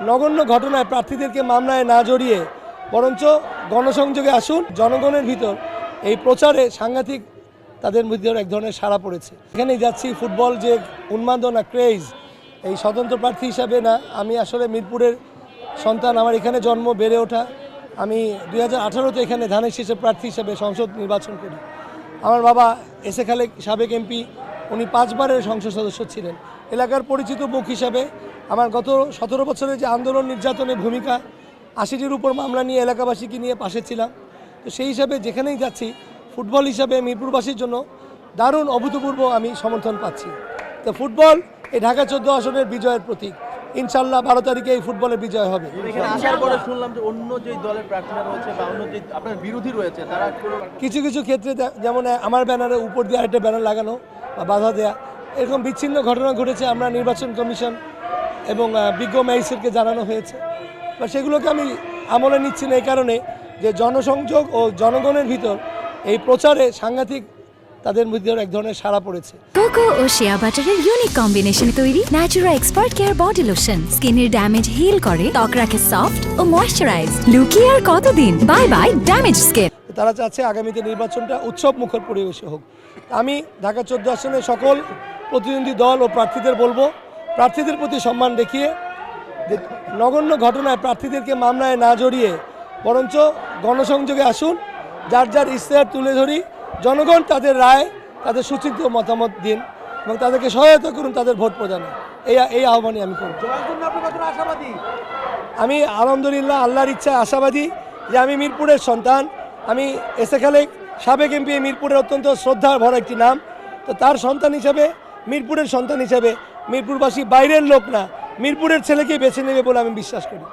নগণ্য ঘটনায় প্রার্থীদেরকে মামলায় না জড়িয়ে বরঞ্চ গণসংযোগে আসুন। জনগণের ভিতর এই প্রচারে সাংঘাতিক তাদের মধ্যে এক ধরনের সাড়া পড়েছে। এখানেই যাচ্ছি, ফুটবল যে উন্মাদনা ক্রেজ, এই স্বতন্ত্র প্রার্থী হিসাবে না, আমি আসলে মিরপুরের সন্তান, আমার এখানে জন্ম বেড়ে ওঠা। আমি 2018-তে এখানে ধানের শীষের প্রার্থী হিসাবে সংসদ নির্বাচন করি। আমার বাবা এস এ খালেক সাবেক এমপি, উনি 5 বারের সংসদ সদস্য ছিলেন। এলাকার পরিচিত মুখ হিসাবে আমার গত 17 বছরের যে আন্দোলন নির্যাতনের ভূমিকা, 80টির উপর মামলা নিয়ে এলাকাবাসীকে নিয়ে পাশে ছিলাম। তো সেই হিসাবে যেখানেই যাচ্ছি, ফুটবল হিসাবে মিরপুরবাসীর জন্য দারুণ অভূতপূর্ব আমি সমর্থন পাচ্ছি। তো ফুটবল এই ঢাকা 14 আসনের বিজয়ের প্রতীক। ইনশাল্লাহ 12 তারিখে এই ফুটবলের বিজয় হবে। শুনলাম যে অন্য যে দলের প্রার্থীরা রয়েছে বা অন্য যে আপনার বিরোধী রয়েছে তারা কিছু কিছু ক্ষেত্রে যেমন আমার ব্যানারের উপর দিয়ে আরেকটা ব্যানার লাগানো বা বাধা দেয়া, এরকম বিচ্ছিন্ন ঘটনা ঘটেছে। আমরা নির্বাচন কমিশন এবং বিজ্ঞ ম্যাজিস্ট্রেটকে জানানো হয়েছে, বা সেগুলোকে আমি আমলে নিচ্ছি না এই কারণে যে জনসংযোগ ও জনগণের ভিতর এই প্রচারে সাংঘাতিক তাদের মধ্যে এক ধরনের সাড়া পড়েছে। কোকো ও শিয়া বাটারের ইউনিক কম্বিনেশনে তৈরি Natura expert care body lotion স্কিনের ড্যামেজ হিল করে, ত্বক রাখে সফট ও ময়েশ্চারাইজড। লুকিয়ে আর কতদিন, বাই বাই ড্যামেজ স্কিন। তারা চাচ্ছে আগামীতে নির্বাচনটা উৎসব মুখর পরিবেশে হোক। আমি ঢাকা 14 আসনে সকল প্রতিদ্বন্দ্বী দল ও প্রার্থীদের বলবো, প্রার্থীদের প্রতি সম্মান দেখিয়ে যে নগণ্য ঘটনায় প্রার্থীদেরকে মামলায় না জড়িয়ে বরঞ্চ গণসংযোগে আসুন। যার যার ইশতেহার তুলে ধরি, জনগণ তাদের রায়, তাদের সুচিন্তিত মতামত দিন এবং তাদেরকে সহায়তা করুন তাদের ভোট প্রদানে। এই আহ্বানই আমি করব। আমি আলহামদুলিল্লাহ আল্লাহর ইচ্ছায় আশাবাদী যে আমি মিরপুরের সন্তান। আমি এস এ খালেক সাবেক এমপি, মিরপুরের অত্যন্ত শ্রদ্ধার ভরা একটি নাম। তো তার সন্তান হিসাবে, মিরপুরের সন্তান হিসাবে মিরপুরবাসী বাইরের লোক না, মিরপুরের ছেলেকেই বেছে নেবে বলে আমি বিশ্বাস করি।